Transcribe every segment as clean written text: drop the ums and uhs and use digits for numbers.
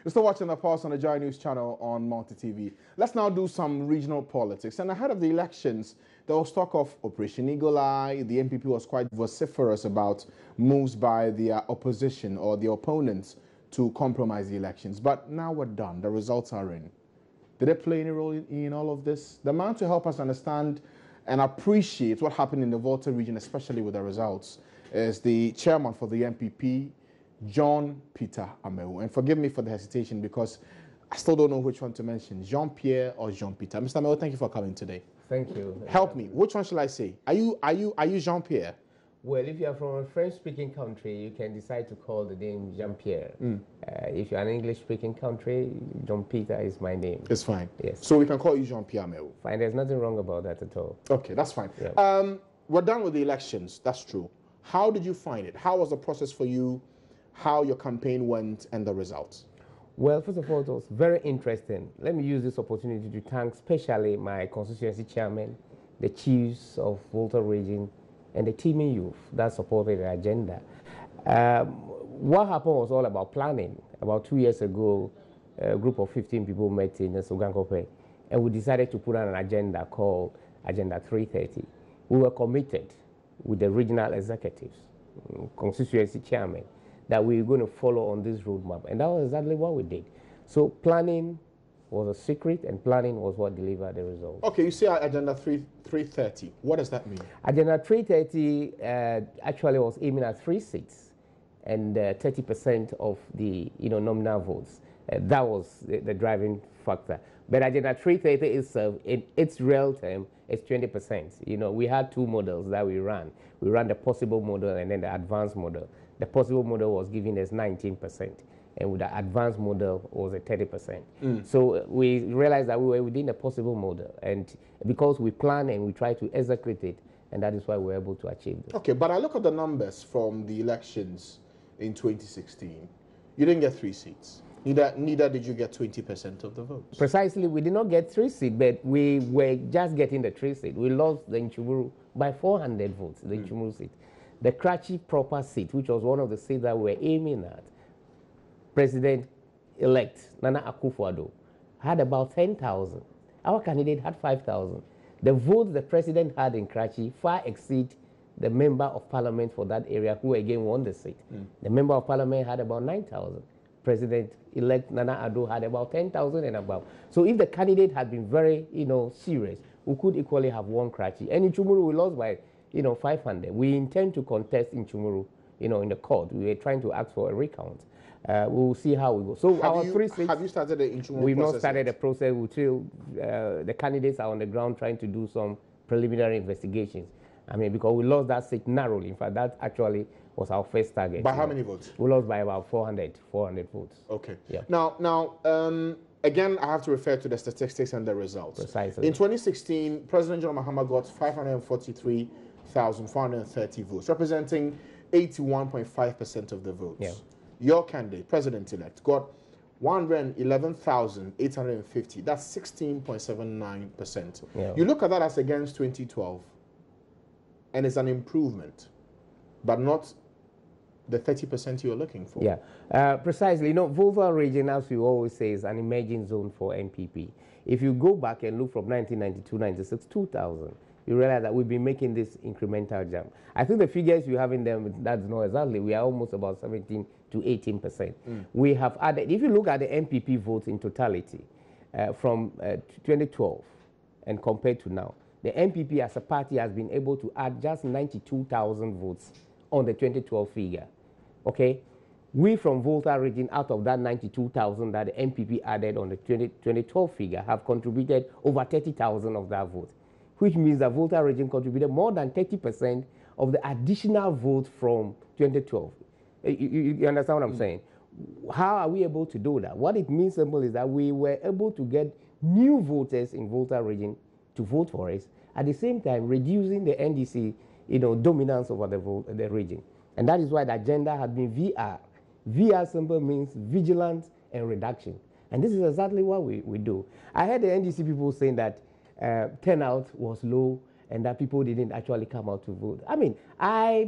You're still watching The Pulse on the Joy News channel on Multi TV. Let's now do some regional politics. And ahead of the elections, there was talk of Operation Eagle Eye. The NPP was quite vociferous about moves by the opposition or the opponents to compromise the elections. But now we're done. The results are in. Did it play any role in all of this? The man to help us understand and appreciate what happened in the Volta region, especially with the results, is the chairman for the NPP, John Peter Amewu. And forgive me for the hesitation because I still don't know which one to mention, Jean-Pierre or Jean-Peter. Mr. Amewu, thank you for coming today. Thank you. Help me. Which one shall I say? Are you Jean-Pierre? Well, if you are from a French-speaking country, you can decide to call the name Jean-Pierre. If you're an English-speaking country, Jean-Peter is my name. It's fine. Yes. So we can call you Jean-Pierre Amewu. Fine. There's nothing wrong about that at all. Okay, that's fine. Yeah. We're done with the elections. That's true. How did you find it? How was the process for you? How your campaign went and the results? Well, first of all, it was very interesting. Let me use this opportunity to thank especially my constituency chairman, the chiefs of Volta region, and the teaming youth that supported the agenda. What happened was all about planning. About 2 years ago, a group of 15 people met in Sogankope, and we decided to put on an agenda called Agenda 330. We were committed with the regional executives, constituency chairman, that we were going to follow on this roadmap. And that was exactly what we did. So planning was a secret, and planning was what delivered the results. Okay, you say Agenda 330. What does that mean? Agenda 330 actually was aiming at 3 seats and 30% of the nominal votes. That was the driving factor. But Agenda 330 is, in its real term, it's 20%. We had two models that we ran. We ran the possible model and then the advanced model. The possible model was giving us 19%, and with the advanced model was a 30%. So we realized that we were within the possible model, and because we planned and we tried to execute it, and that is why we were able to achieve this. Okay, but I look at the numbers from the elections in 2016. You didn't get 3 seats. Neither did you get 20% of the votes. Precisely, we did not get 3 seats, but we were just getting the 3 seats. We lost the Nchumuru by 400 votes, the Nchumuru seat. The Kratchi proper seat, which was one of the seats that we were aiming at, President-elect Nana Akufo-Addo had about 10,000. Our candidate had 5,000. The votes the president had in Kratchi far exceed the member of parliament for that area, who again won the seat. The member of parliament had about 9,000. President-elect Nana Addo had about 10,000 and above. So if the candidate had been very, serious, we could equally have won Kratchi. And in Chumuru, we lost by 500. We intend to contest in Chumuru, in the court. We were trying to ask for a recount. We will see how we go. So our 3 seats. Have you started the Chumuru process? We've not started the process. Until the candidates are on the ground trying to do some preliminary investigations. Because we lost that seat narrowly. In fact, that actually was our first target. By how many votes? We lost by about 400 votes. Okay. Yeah. Now, again, I have to refer to the statistics and the results. Precisely. In 2016, President John Mahama got 543,430 votes, representing 81.5% of the votes. Yeah. Your candidate, President-elect, got 111,850. That's 16.79%. Yeah. You look at that as against 2012, and it's an improvement, but not the 30% you're looking for. Yeah, precisely. Volta region, as we always say, is an emerging zone for NPP. If you go back and look from 1992, 96, 2000, you realize that we've been making this incremental jump. I think the figures you have in them, that's not exactly. We are almost about 17 to 18%. We have added, if you look at the NPP votes in totality, from 2012 and compared to now, the NPP as a party has been able to add just 92,000 votes on the 2012 figure. Okay? We from Volta region, out of that 92,000 that the NPP added on the 2012 figure, have contributed over 30,000 of that vote, which means that Volta region contributed more than 30% of the additional vote from 2012. You understand what I'm saying? How are we able to do that? What it means simple is that we were able to get new voters in Volta region to vote for us, at the same time reducing the NDC dominance over the region. And that is why the agenda has been VR. VR symbol means vigilance and reduction. And this is exactly what we do. I heard the NDC people saying that turnout was low and that people didn't actually come out to vote.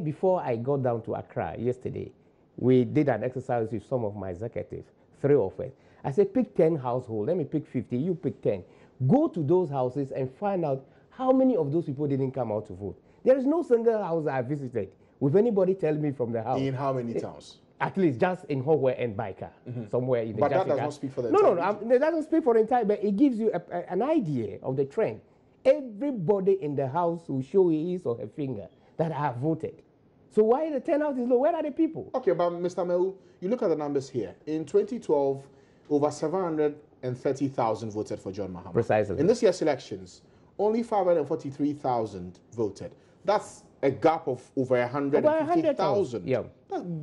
before I got down to Accra yesterday, we did an exercise with some of my executives. 3 of us. I said, pick 10 households. Let me pick 50. You pick 10. Go to those houses and find out how many of those people didn't come out to vote. There is no single house I visited with anybody telling me from the house. In how many towns? At least just in Hogwe and Baika, somewhere in the But that Jaffa does not speak for the entire region. it doesn't speak for the entire, but it gives you an idea of the trend. Everybody in the house will show his or her finger that I have voted. So why the turnout is low? Where are the people? Okay, but Mr. Mehu, you look at the numbers here. In 2012, over 730,000 voted for John Mahama. Precisely. In this year's elections, only 543,000 voted. That's a gap of over 150,000. Yeah.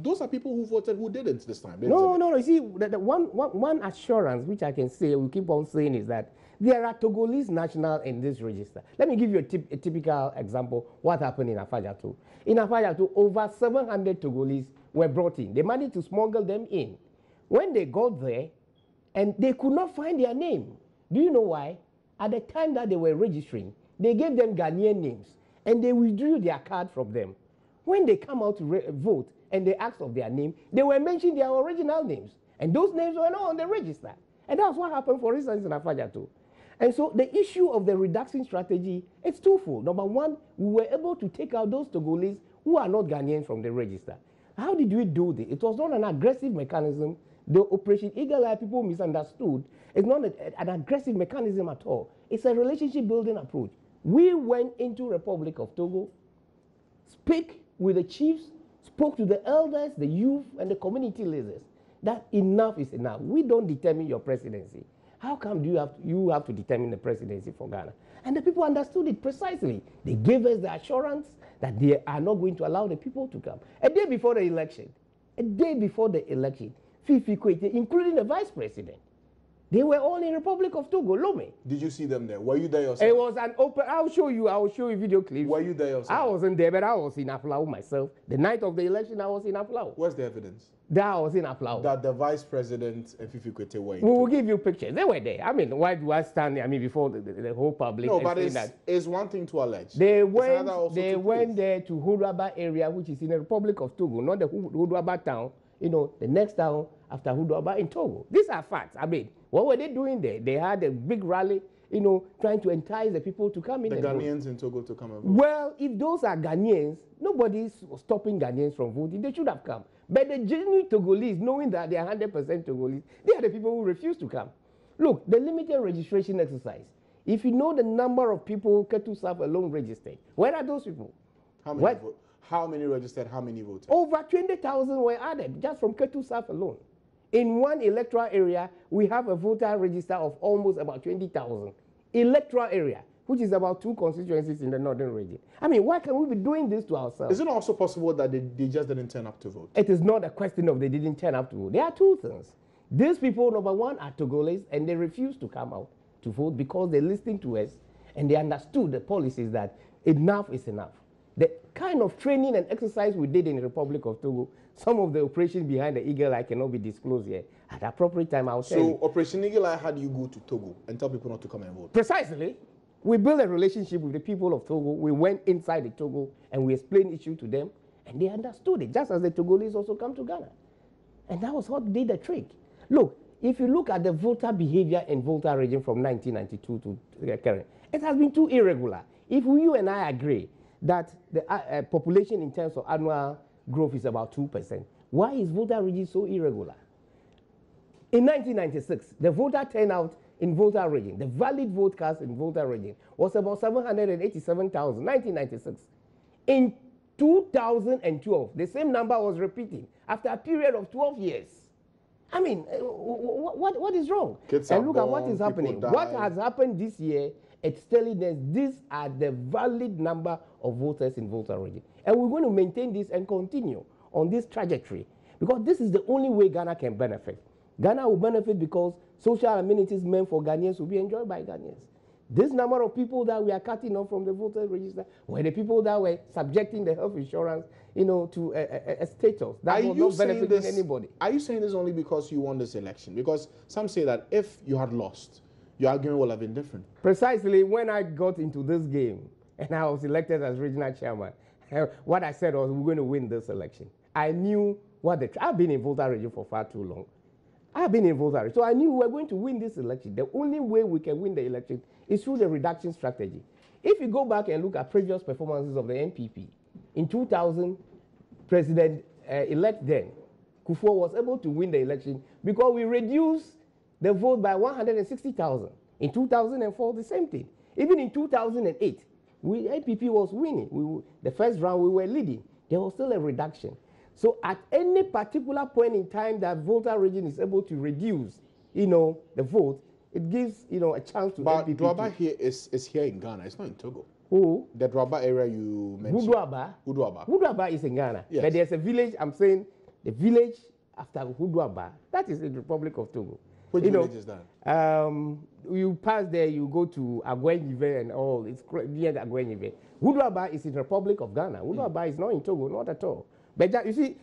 Those are people who voted who didn't this time. No. You see, the one assurance which I can say, we keep on saying, is that there are Togolese national in this register. Let me give you a typical example what happened in Afajatu. In Afajatu, over 700 Togolese were brought in. They managed to smuggle them in. When they got there, and they could not find their name. Do you know why? At the time that they were registering, they gave them Ghanaian names, and they withdrew their card from them. When they come out to vote and they asked of their name, they were mentioning their original names, and those names were not on the register. And that's what happened, for instance, in Afajatu. And so the issue of the reduction strategy, it's twofold. Number one, we were able to take out those Togolese who are not Ghanaians from the register. How did we do this? It was not an aggressive mechanism. The Operation Eagle Eye people misunderstood. It's not an aggressive mechanism at all. It's a relationship building approach. We went into Republic of Togo, speak with the chiefs, spoke to the elders, the youth, and the community leaders. That enough is enough. We don't determine your presidency. How come you have to determine the presidency for Ghana? And the people understood it precisely. They gave us the assurance that they are not going to allow the people to come. A day before the election, Fifi Kwete, including the vice president, they were all in Republic of Togo, Lome. Did you see them there? Were you there yourself? It was an open, I will show you video clips. Were you there yourself? I wasn't there, but I was in Aflao myself. The night of the election, I was in Aflao. Where's the evidence? That I was in Aflao. That the vice president and Fifi Kwete were in We will give you pictures. They were there. I mean, why do I stand there? I mean, before the whole public. No, but it's one thing to allege. They went there to Hudwaba area, which is in the Republic of Togo, not the Hudwaba town. You know, the next town after Hudwaba in Togo. These are facts. I mean, what were they doing there? They had a big rally, you know, trying to entice the people to come in. The Ghanaians in Togo to come and vote. Well, if those are Ghanaians, nobody's stopping Ghanaians from voting. They should have come. But the genuine Togolese, knowing that they are 100% Togolese, they are the people who refuse to come. Look, the limited registration exercise. If you know the number of people Ketu South alone registered, where are those people? How many registered? How many voted? Over 20,000 were added just from Ketu South alone. In one electoral area, we have a voter register of almost about 20,000. Electoral area, which is about 2 constituencies in the northern region. I mean, why can we be doing this to ourselves? Is it also possible that they just didn't turn up to vote? It is not a question of they didn't turn up to vote. There are two things. These people, number one, are Togolese, and they refuse to come out to vote because they listened to us and they understood the policies that enough is enough. The kind of training and exercise we did in the Republic of Togo, some of the operations behind the Eagle Eye cannot be disclosed here. At the appropriate time, I'll tell you. So Operation Eagle Eye had you go to Togo and tell people not to come and vote? Precisely. We built a relationship with the people of Togo. We went inside the Togo and we explained issue to them, and they understood it, just as the Togolese also come to Ghana. And that was what did the trick. Look, if you look at the voter behavior in Volta region from 1992 to current, it has been too irregular. If you and I agree that the population in terms of annual growth is about 2%, why is Volta region so irregular? In 1996, the voter turnout in Volta region, the valid vote cast in Volta region, was about 787,000, 1996. In 2012, the same number was repeating after a period of 12 years. I mean, what is wrong? And look at what is happening. What has happened this year, it's telling us these are the valid number of voters in Volta region. And we're going to maintain this and continue on this trajectory because this is the only way Ghana can benefit. Ghana will benefit because social amenities meant for Ghanaians will be enjoyed by Ghanaians. This number of people that we are cutting off from the voter register were the people that were subjecting the health insurance, you know, to a status that was not benefiting anybody. Are you saying this only because you won this election? Because some say that if you had lost, your argument would have been different. Precisely. When I got into this game and I was elected as regional chairman, what I said was we're going to win this election. I knew I've been in Volta region for far too long. I have been in Volta, so I knew we were going to win this election. The only way we can win the election is through the reduction strategy. If you go back and look at previous performances of the NPP, in 2000, President-elect then, Kufuor was able to win the election because we reduced the vote by 160,000. In 2004, the same thing. Even in 2008, NPP was winning. The first round, we were leading. There was still a reduction. So at any particular point in time that Volta region is able to reduce, the vote, it gives, a chance to But NPP. Dwaba here is here in Ghana. It's not in Togo. Who? The Dwaba area you mentioned. Hudwaba. Hudwaba is in Ghana. Yes. But there's a village, I'm saying, the village after Hudwaba, that is in the Republic of Togo. Which village is that? You pass there, you go to Agwenyive and all. It's near Agwenyive. Hudwaba is in the Republic of Ghana. Hudwaba is not in Togo, not at all. But you see,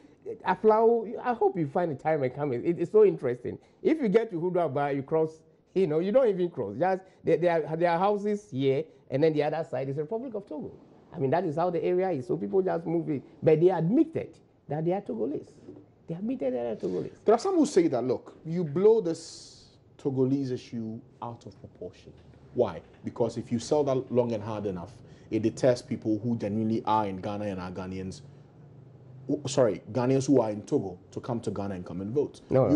Aflao, I hope you find the time and come. It's so interesting. If you get to Hudwaba, you cross, you don't even cross. Just there are houses here, and then the other side is the Republic of Togo. I mean, that is how the area is. So people just move it. But they admitted that they are Togolese. They admitted that they are Togolese. There are some who say that, look, you blow this Togolese issue out of proportion. Why? Because if you sell that long and hard enough, it deters people who genuinely are in Ghana and are Ghanaians. Ghanaians who are in Togo to come to Ghana and come and vote. No.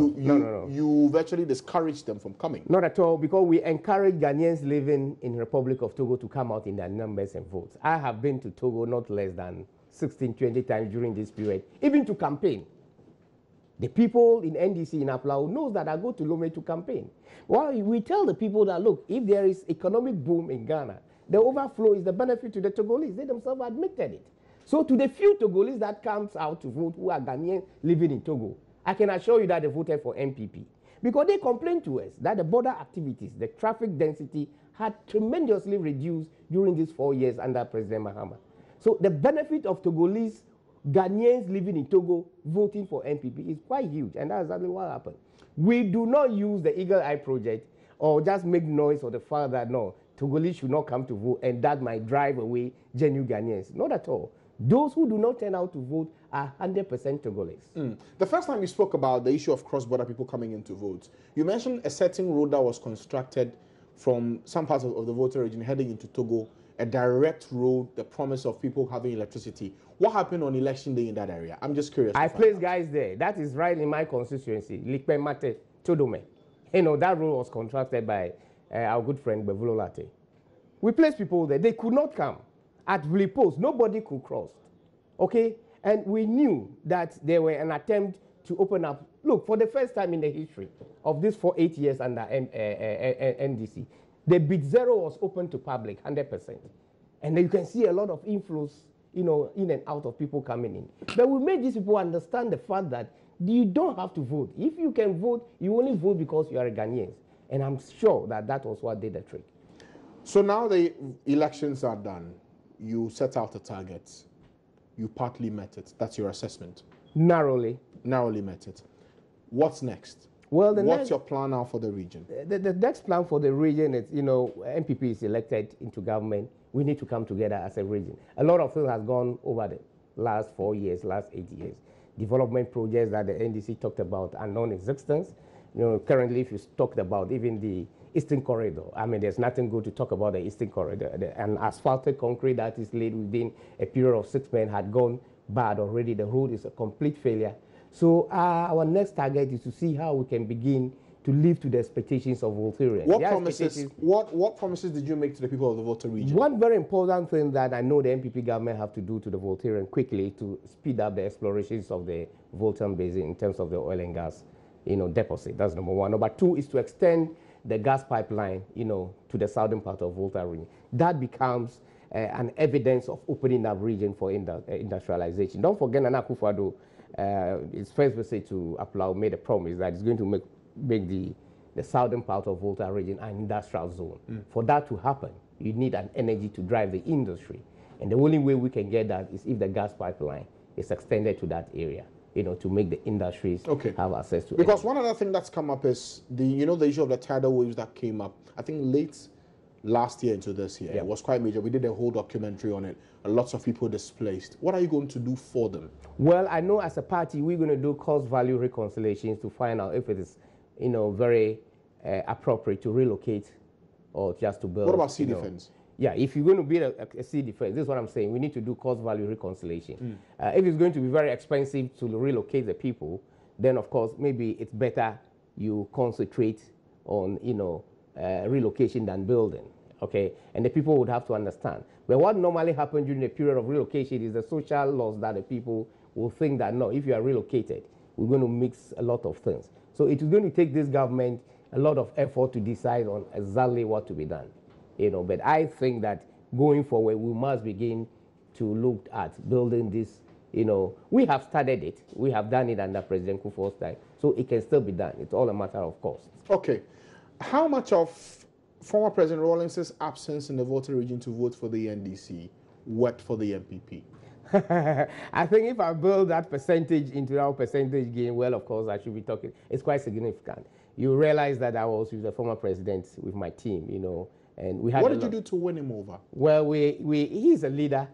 You virtually discourage them from coming. Not at all, because we encourage Ghanaians living in the Republic of Togo to come out in their numbers and vote. I have been to Togo not less than 16, 20 times during this period, even to campaign. The people in NDC in Aflao knows that I go to Lome to campaign. Well, we tell the people that, look, if there is economic boom in Ghana, the overflow is the benefit to the Togolese. They themselves admitted it. So to the few Togolese that comes out to vote who are Ghanaians living in Togo, I can assure you that they voted for NPP. Because they complained to us that the border activities, the traffic density had tremendously reduced during these 4 years under President Mahama. So the benefit of Togolese Ghanaians living in Togo voting for NPP is quite huge, and that's exactly what happened. We do not use the Eagle Eye project or just make noise or the fact that, no, Togolese should not come to vote and that might drive away genuine Ghanaians. Not at all. Those who do not turn out to vote are 100% Togolese. The first time you spoke about the issue of cross-border people coming in to vote, you mentioned a certain road that was constructed from some parts of the Volta region heading into Togo, a direct road, the promise of people having electricity. What happened on election day in that area? I'm just curious. I placed guys there. That is right in my constituency, Likpe Mate, Todome. That road was contracted by our good friend Bevulo Latte. We placed people there. They could not come. At Vlipos, nobody could cross. Okay? And we knew that there were an attempt to open up. Look, for the first time in the history of these 8 years under NDC, the bit zero was open to public, 100%. And then you can see a lot of inflows, in and out of people coming in. But we made these people understand the fact that you don't have to vote. If you can vote, you only vote because you are a Ghanaian. And I'm sure that that was what did the trick. So now the elections are done. You set out a target. You partly met it. That's your assessment. Narrowly met it. What's next? Well, what's your plan now for the region? The next plan for the region is, NPP is elected into government. We need to come together as a region. A lot of things has gone over the last 4 years, last 8 years. Development projects that the NDC talked about are non-existent. Currently, if you talked about even the Eastern Corridor, I mean, there's nothing good to talk about the Eastern Corridor. An asphalted concrete that is laid within a period of 6 months had gone bad already. The road is a complete failure. So our next target is to see how we can begin to live to the expectations of Voltarians. What promises did you make to the people of the Volta region? One very important thing that I know the NPP government have to do to the Voltarian quickly to speed up the explorations of the Voltan Basin in terms of the oil and gas, deposit. That's number one. Number two is to extend the gas pipeline, to the southern part of Volta region. That becomes an evidence of opening up region for industrialization. Don't forget Nana Akufo-Addo, his first visit to Aflao made a promise that he's going to make the southern part of Volta region an industrial zone. For that to happen, you need an energy to drive the industry. And the only way we can get that is if the gas pipeline is extended to that area, to make the industries have access to Because energy. One other thing that's come up is the issue of the tidal waves that came up, I think late last year into this year. It was quite major. We did a whole documentary on it. Lots of people displaced. What are you going to do for them? Well, I know as a party, we're going to do cost-value reconciliations to find out if it is you know, very appropriate to relocate or just to build. What about sea defense? Yeah, if you're going to build a sea defense, this is what I'm saying. We need to do cost-value reconciliation. If it's going to be very expensive to relocate the people, then of course maybe it's better you concentrate on, you know, relocation than building. Okay, and the people would have to understand. But what normally happens during the period of relocation is the social loss that the people will think that no, if you are relocated, we're going to mix a lot of things. So it is going to take this government a lot of effort to decide on exactly what to be done. You know, but I think that going forward, we must begin to look at building this. You know, we have started it. We have done it under President Kufuor's time. So it can still be done. It's all a matter of cost. Okay. How much of former President Rawlings' absence in the voter region to vote for the NDC worked for the MPP? I think if I build that percentage into our percentage gain, well, of course, I should be talking. It's quite significant. You realize that I was with the former president with my team, you know, and we had. What did you do to win him over? Well, he's a leader,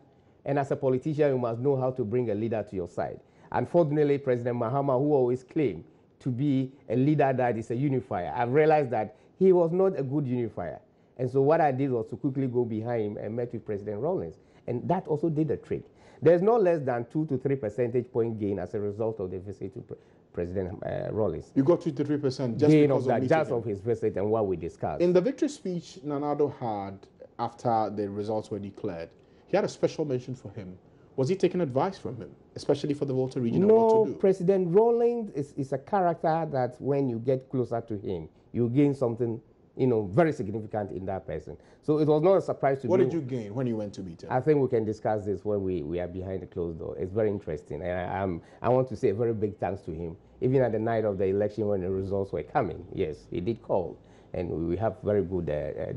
and as a politician, you must know how to bring a leader to your side. Unfortunately, President Mahama, who always claimed to be a leader that is a unifier, I've realized that he was not a good unifier. And so what I did was to quickly go behind him and met with President Rawlings. And that also did the trick. There's no less than 2 to 3 percentage point gain as a result of the visit to President Rawlings. You got 2 to 3% just gain because of that, of just of his visit and what we discussed. In the victory speech Nana Addo had after the results were declared, he had a special mention for him. Was he taking advice from him, especially for the voter region? No, what to do? President Rawlings is a character that when you get closer to him, you gain something, you know, very significant in that person. So it was not a surprise to me. What did you gain when you went to meet him? I think we can discuss this when we are behind the closed door. It's very interesting. And I want to say a very big thanks to him. Even at the night of the election when the results were coming, yes, he did call. And we have very good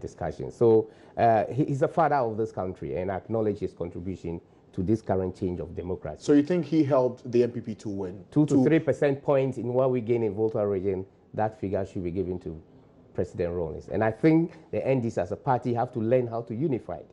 discussions. So he's the father of this country, and I acknowledge his contribution to this current change of democracy. So you think he helped the MPP to win? 2 to 3% points in what we gain in voter region, that figure should be given to President Rawlings. And I think the NDC as a party have to learn how to unify it.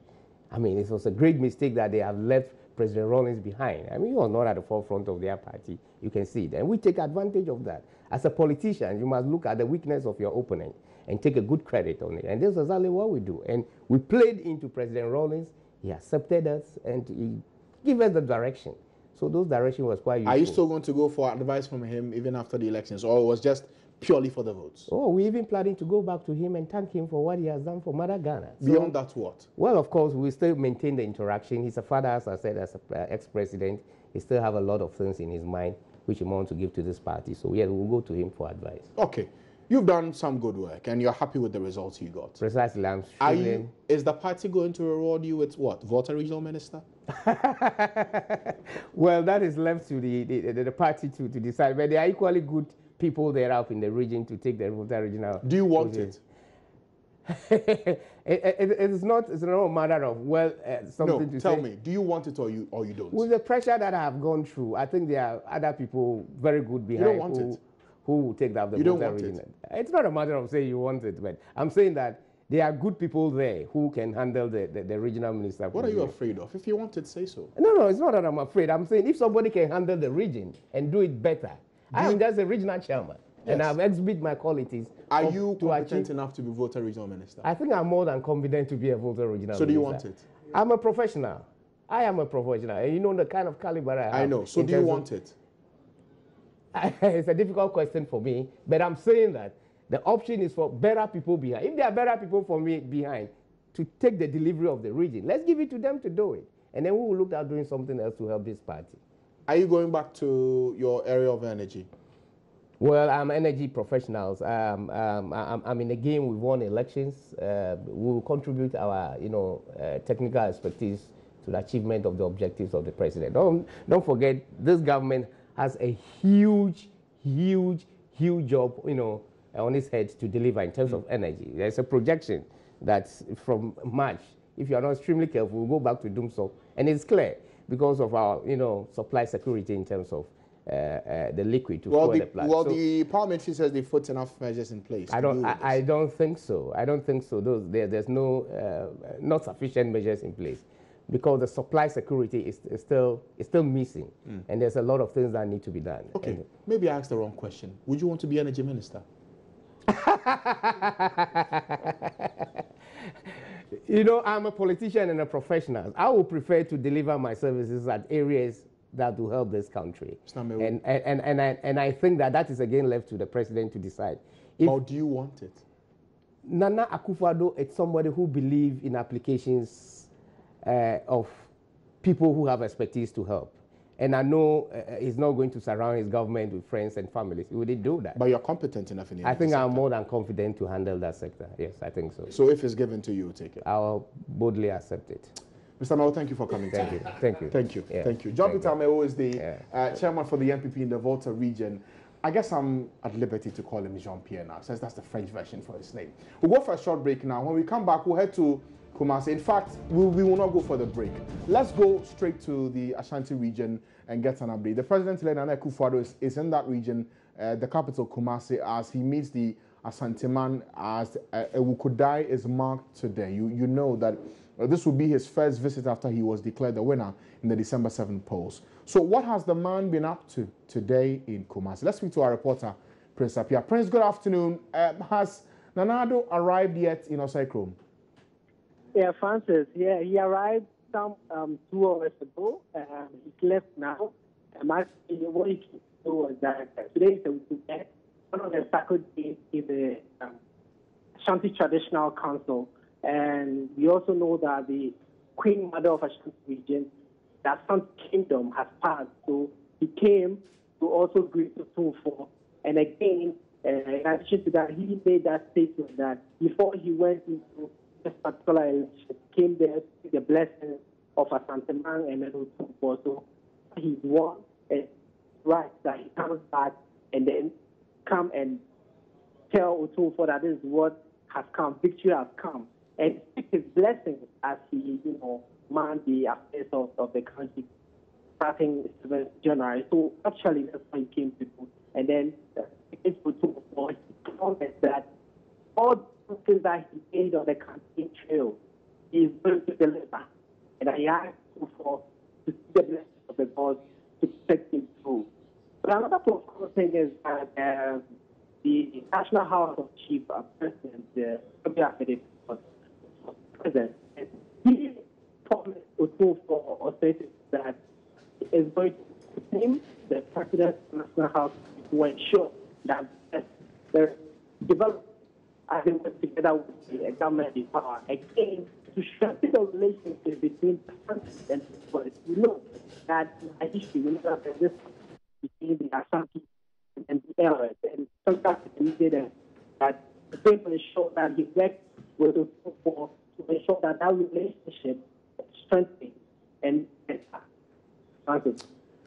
I mean, it was a great mistake that they have left President Rawlings behind. I mean, he was not at the forefront of their party. You can see it. And we take advantage of that. As a politician, you must look at the weakness of your opponent and take a good credit on it. And this is exactly what we do. And we played into President Rawlings. He accepted us and he gave us the direction. So those directions was quite useful. Are you still going to go for advice from him even after the elections, or it was just purely for the votes? Oh, we're even planning to go back to him and thank him for what he has done for Mother Ghana. Beyond that, what? Well, of course, we still maintain the interaction. He's a father, as I said, as an ex-president. He still have a lot of things in his mind which he wants to give to this party. So, yeah, we'll go to him for advice. Okay. You've done some good work, and you're happy with the results you got. Precisely. Is the party going to reward you with what? Voter regional minister? Well, that is left to the party to decide. But there are equally good people there up in the region to take the voter regional. Do you want it? It's not a matter of, well, something to say. No, tell me, do you want it or you don't? With the pressure that I have gone through, I think there are other people very good behind. You don't want it? Who will take that? You don't want it? It's not a matter of saying you want it, but I'm saying that there are good people there who can handle the regional minister. What are you afraid of? If you want it, say so. No, it's not that I'm afraid. I'm saying if somebody can handle the region and do it better, I am just a regional chairman, and I've exhibited my qualities. Are you competent enough to be voter regional minister? I think I'm more than competent to be a voter regional minister. So do you want it? I'm a professional. I am a professional, and you know the kind of caliber I have. I know. So do you want it? It's a difficult question for me, but I'm saying that the option is for better people behind. If there are better people for me behind to take the delivery of the region, let's give it to them to do it. And then we will look at doing something else to help this party. Are you going back to your area of energy? Well, I'm energy professionals. I'm in the game. We won elections. We will contribute our, technical expertise to the achievement of the objectives of the president. Don't forget, this government has a huge job, on its head to deliver in terms of energy. There's a projection that from March, if you are not extremely careful, we'll go back to doomsday. And it's clear because of our, supply security in terms of the liquid to fuel the plant. Well, the parliamentary says they put enough measures in place. I don't think so. I don't think so. There's no not sufficient measures in place, because the supply security is still missing, and there's a lot of things that need to be done. Okay, maybe I asked the wrong question. Would you want to be energy minister? You know, I'm a politician and a professional. I would prefer to deliver my services at areas that will help this country. And I think that is again left to the president to decide. But do you want it? Nana Akufo-Addo is somebody who believes in applications of people who have expertise to help. And I know he's not going to surround his government with friends and families. He wouldn't do that. But you're competent enough in it. I think I'm more than confident to handle that sector. Yes, I think so. So if it's given to you, take it. I'll boldly accept it. Mr. Mao, thank you for coming. Thank you. Thank you. Thank you. Yeah. Thank you. John Peter Amewo is the chairman for the NPP in the Volta region. I guess I'm at liberty to call him Jean-Pierre now, since that's the French version for his name. We'll go for a short break now. When we come back, we'll head to Kumasi. In fact, we will not go for the break. Let's go straight to the Ashanti region and get an update. The president, Nana Akufo-Addo, is in that region, the capital Kumasi, as he meets the Asanteman, as Ewukodai is marked today. You know that this will be his first visit after he was declared the winner in the December 7 polls. So what has the man been up to today in Kumasi? Let's speak to our reporter, Prince Apia. Prince, good afternoon. Has Nana Addo arrived yet in Osei Krom? Yeah, Francis. Yeah, he arrived some 2 hours ago. He's left now. Actually, what he came to was that today is the weekend. One of the sacred days is the Ashanti Traditional Council. And we also know that the Queen Mother of Ashanti region, the Ashanti Kingdom, has passed. So he came to also greet the Otumfuo. And again, in addition to that, he made that statement that before he went into this particular election, came there to see the blessing of Asanteman and then Otumfuo. So he's won, and right that he comes back and then come and tell Otumfuo that this is what has come, victory has come. And speak his blessings as he, man the affairs of the country starting 7th January. So actually, that's what he came to do. And then he promised that all the things that he made on the campaign trail, he is going to deliver. And I asked for to see the blessings of the gods to protect him through. But another thing is that the National House of Chief President, President, he promised Otumfuo or stated that he is going to put him, the President of the National House, to ensure that the development as they work together with the government in power, again, to strengthen the relationship between the country and the people. We know that in our history, we know that there's this between the Ashanti and the Arabs, and sometimes we did that the people ensure that he worked with the people to ensure that that relationship is strengthened and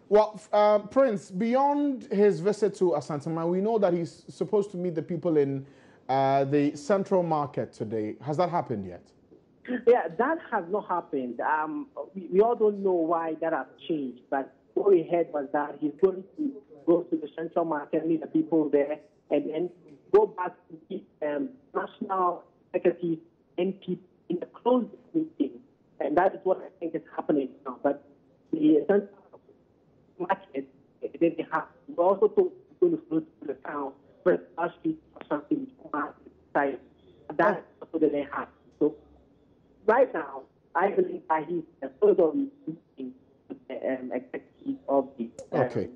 well, Prince, beyond his visit to Asanteman, we know that he's supposed to meet the people in the Central Market today. Has that happened yet? Yeah, that has not happened. We all don't know why that has changed, but what we heard was that he's going to go to the Central Market, meet the people there, and then go back to the National Executive NPP in the closed meeting. And that is what I think is happening now. But the Central Market, they have, we're also going to go to the town, first street or something, side. That is also that they have. So right now, I believe that he's the third of the meeting with the executive of the. Okay.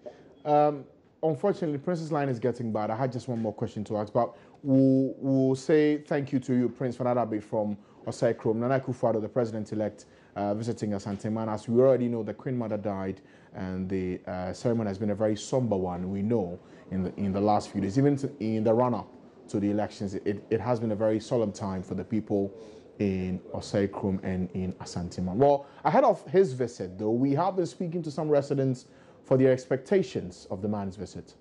Unfortunately, Prince's line is getting bad. I had just one more question to ask, but we'll say thank you to you, Prince Fanadabe from Osei Krom. Nana Akufo-Addo, the president-elect, visiting Asanteman. As we already know, the Queen Mother died, and the ceremony has been a very somber one. We know in the last few days, even in the run-up to the elections, it has been a very solemn time for the people in Osei Krom and in Asanteman. Well, ahead of his visit, though, we have been speaking to some residents for their expectations of the man's visit.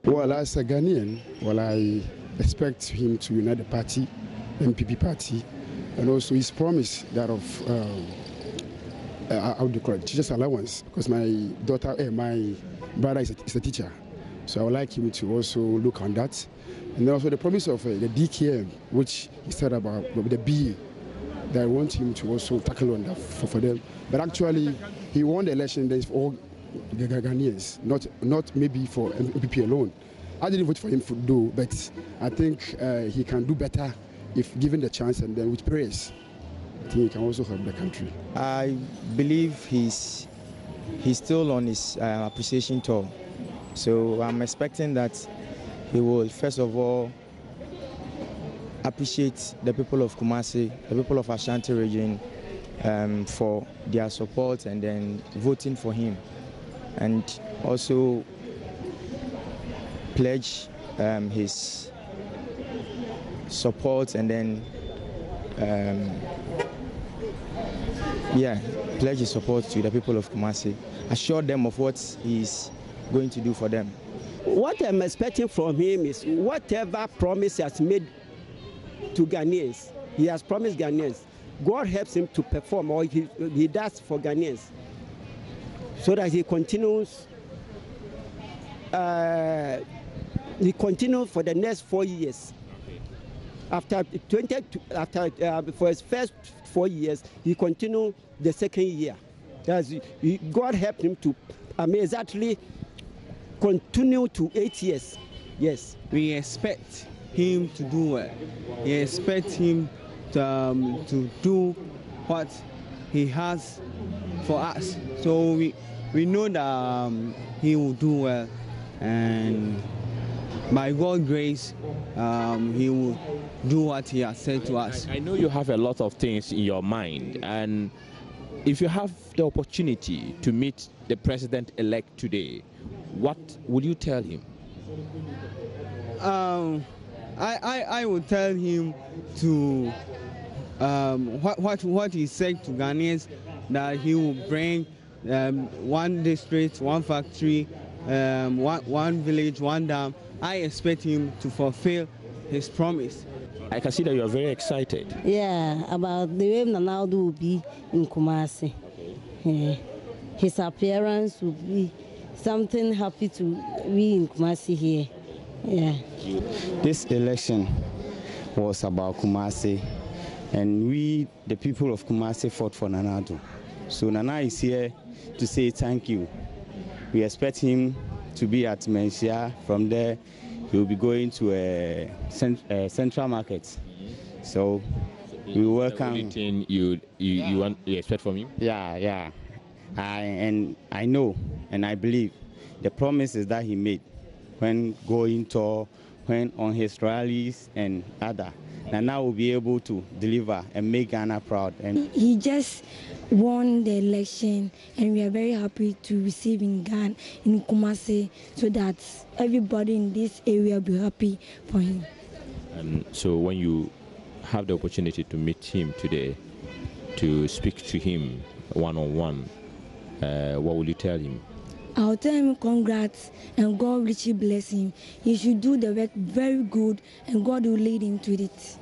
Well, as a Ghanaian, I expect him to unite the party, NPP party, and also his promise that of how do you call it, teacher's allowance, because my brother is a teacher. So I would like him to also look on that. And then also the promise of the DKM, which he said about the BE, that I want him to also tackle on that for them. But actually, he won the election for all the Ghanaians, not maybe for NPP alone. I didn't vote for him though, but I think he can do better if given the chance, and then with prayers, I think he can also help the country. I believe he's still on his appreciation tour. So I'm expecting that he will first of all appreciate the people of Kumasi, the people of Ashanti region, for their support and then voting for him, and also pledge his support and then pledge his support to the people of Kumasi, assure them of what he's going to do for them. What I'm expecting from him is whatever promise he has made to Ghanaians, he has promised Ghanaians, God helps him to perform, or he does for Ghanaians, so that he continues for the next 4 years. After for his first 4 years, he continued the second year. God helped him to exactly continue to 8 years. Yes. We expect him to do well. We expect him to do what he has for us. So we know that he will do well, and by God's grace, he will do what he has said to us. I know you have a lot of things in your mind, and if you have the opportunity to meet the president-elect today, what would you tell him? I would tell him to what he said to Ghanaians, that he will bring one district, one factory, one village, one dam. I expect him to fulfill his promise. I can see that you are very excited. Yeah, about the way Nana Addo will be in Kumasi. Okay. His appearance will be something happy to be in Kumasi here. Yeah. This election was about Kumasi, and we, the people of Kumasi, fought for Nana Addo. So Nana is here to say thank you. We expect him to be at Mensia. From there, he will be going to a central market. So we welcome. Anything you expect from him? Yeah. I know and I believe the promises that he made when going tour, when on his rallies and other. Nana will be able to deliver and make Ghana proud. And he just won the election, and we are very happy to receive in Ghana, in Kumasi, so that everybody in this area will be happy for him. So when you have the opportunity to meet him today, to speak to him one-on-one, what will you tell him? I'll tell him congrats and God richly bless him. He should do the work very good and God will lead him to it.